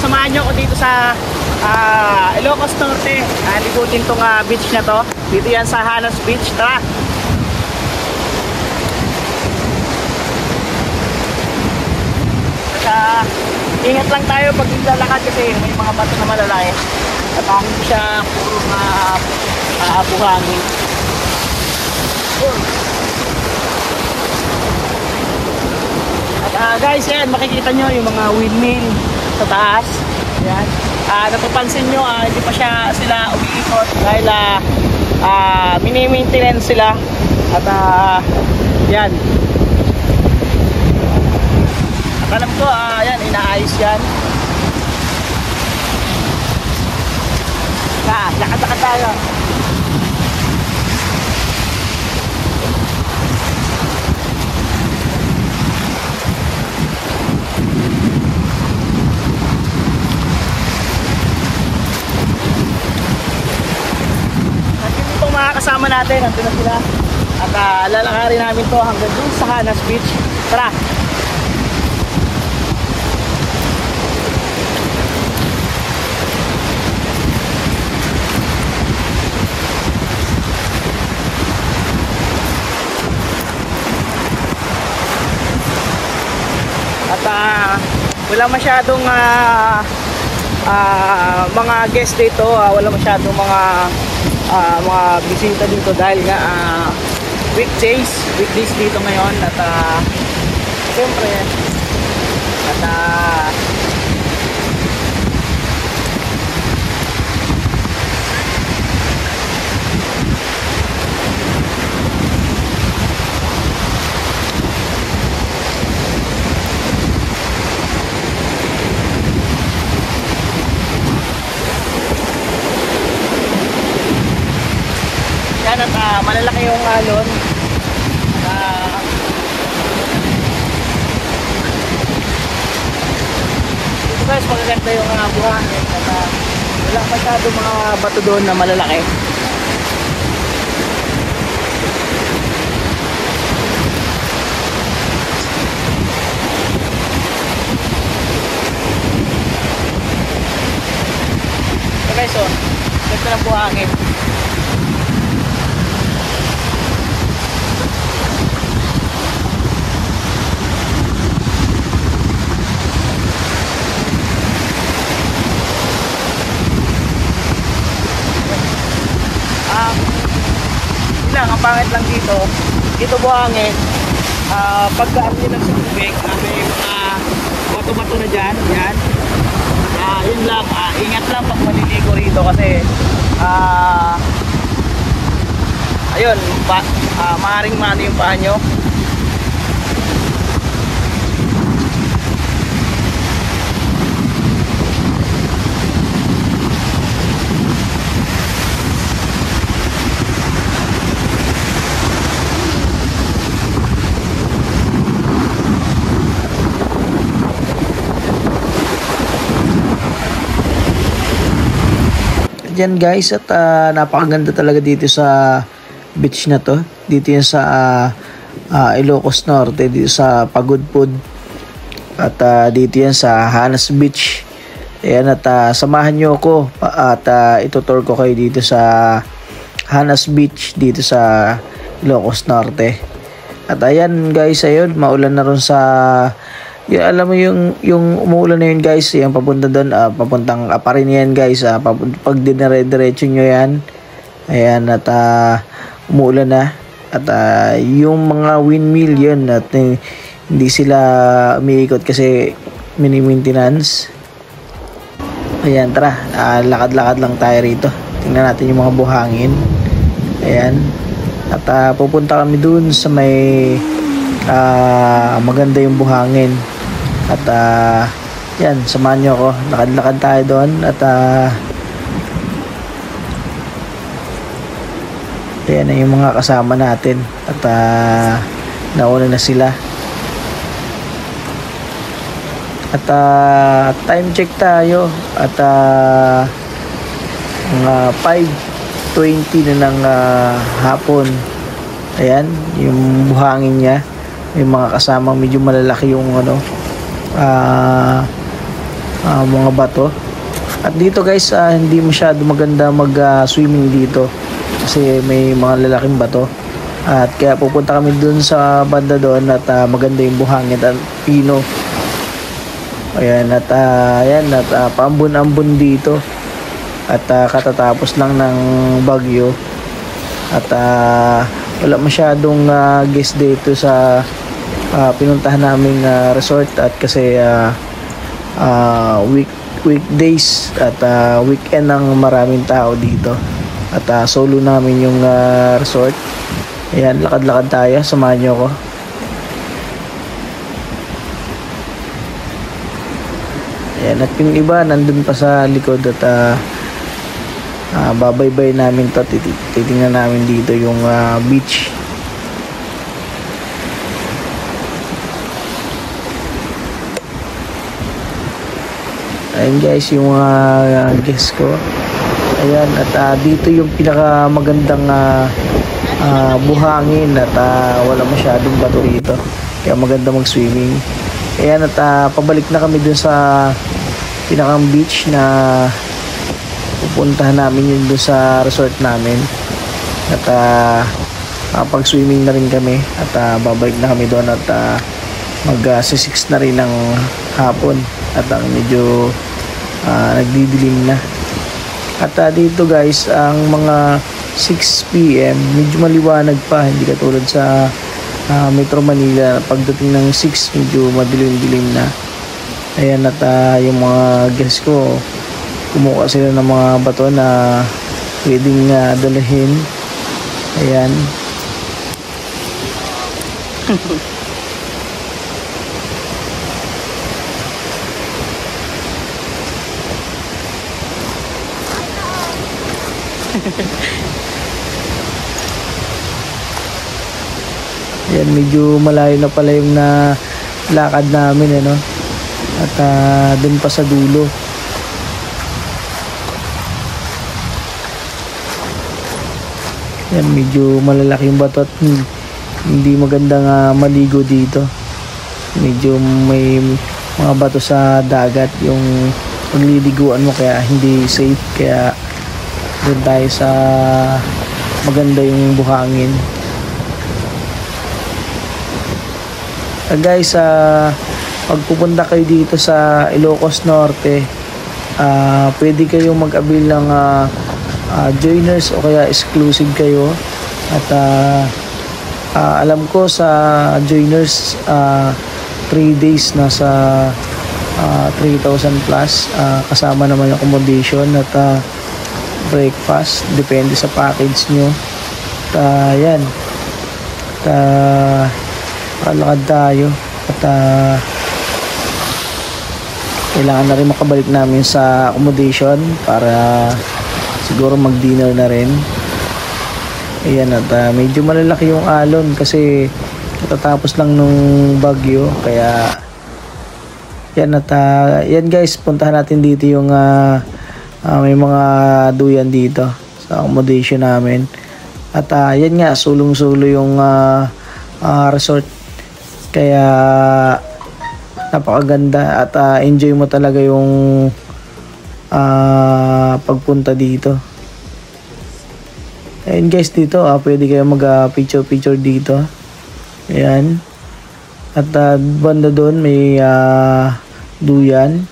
samahan nyo ako dito sa Ilocos Norte. Libutin tong beach na to. Dito yan sa Hanas Beach. Tara! Ingat lang tayo pag naglalakad kasi may mga bato na malalaki at hindi siya puro buhangin. At guys, yan, makikita nyo yung mga windmill sa taas. Yan. Napapansin nyo, hindi pa sila umiikot dahil mini-maintenance sila. At yan. Alam ko, yan, inaayos yan. Lakad-lakad tayo. Ito mga kasama natin, nandun na sila. At lalakarin namin to hanggang dun sa Hanas Beach. Tara! At wala masyadong mga guest dito, wala masyadong mga bisita dito dahil nga weekdays dito ngayon. At siyempre malalaki yung alon. Dito guys, magaganda yung buhangin. At wala masyado mga bato doon na malalaki. So guys, ganda ng buhangin. Ang pangit lang dito buhangin, pagkaan nyo lang sa tubig, may mga bato-bato na dyan, yan. Yun lang, ingat lang pag maliligo rito kasi ayun, maaaring mano yung paa nyo. Diyan guys, at napakaganda talaga dito sa beach na to. Dito yan sa Ilocos Norte, dito sa Pagudpud. At dito yan sa Hanas Beach. Ayan, at samahan nyo ako at itutour ko kayo dito sa Hanas Beach, dito sa Ilocos Norte. At ayan guys, ayun, maulan na rin sa alam mo yung umuulan na yun guys, yung papunta doon, papuntang Aparin yan guys, pag dinire-diretso nyo yan, ayan, at umuulan na. At yung mga windmill yun, at hindi sila umiikot kasi mini-maintenance. Ayan, tara, lakad-lakad lang tayo rito, tingnan natin yung mga buhangin. Ayan, at pupunta kami dun sa may maganda yung buhangin. At yan, samahan nyo ako, lakad-lakad tayo doon. At yan na yung mga kasama natin. At nauna na sila. At time check tayo. At mga 5:20 na ng hapon. Ayan, yung buhangin niya. May mga kasamang medyo malalaki yung mga bato. At dito guys, hindi masyado maganda mag-swimming dito kasi may mga lalaking bato. At kaya pupunta kami dun sa banda doon at maganda yung buhangin at pino. Ayan, at paambon-ambon dito. At katatapos lang ng bagyo. At wala masyadong guest dito sa pinuntahan naming resort. At kasi weekdays at weekend ang maraming tao dito. At solo namin yung resort. Ayan, lakad-lakad tayo. Samahan nyo ako. Ayan, at yung iba nandun pa sa likod at babaybay namin to. Titingnan namin dito yung beach. Ayan guys, yung mga guest ko. Ayan, at dito yung pinakamagandang buhangin at wala masyadong bato dito. Kaya maganda mag-swimming. Ayan, at pabalik na kami dun sa pinakang beach na pupuntahan namin yun dun sa resort namin. At pag-swimming na rin kami. At babalik na kami doon at mag-6 na rin ng hapon. At medyo nagdidilim na. At dito guys, ang mga 6 PM medyo maliwanag pa, hindi katulad sa Metro Manila. Pagdating ng 6 medyo madilim-dilim na. Ayan, at yung mga guests ko kumuha sila ng mga bato na pwedeng dalahin. Ayan. Ayan, medyo malayo na pala yung lakad namin, ano? At dun pa sa dulo. Ayan, medyo malalaki yung bato at hindi magandang maligo dito. Medyo may mga bato sa dagat yung pagliliguan mo, kaya hindi safe. Kaya doon tayo sa maganda yung buhangin. Guys, pag pupunta kayo dito sa Ilocos Norte, pwede kayong mag-avail ng joiners o kaya exclusive kayo. At alam ko sa joiners 3 days nasa 3,000 plus, kasama naman yung accommodation at breakfast, depende sa package nyo. At yan, kalakad tayo at kailangan na rin makabalik namin sa accommodation para siguro mag-dinner na rin. Ayan, at medyo malalaki yung alon kasi katatapos lang nung bagyo. Kaya yan, at yan guys, puntahan natin dito yung may mga duyan dito sa accommodation namin. At yan nga, sulong-sulo yung resort. Kaya napakaganda at enjoy mo talaga yung pagpunta dito. Ayun guys, dito pwede kayo mag picture dito. Ayan. At banda doon may duyan.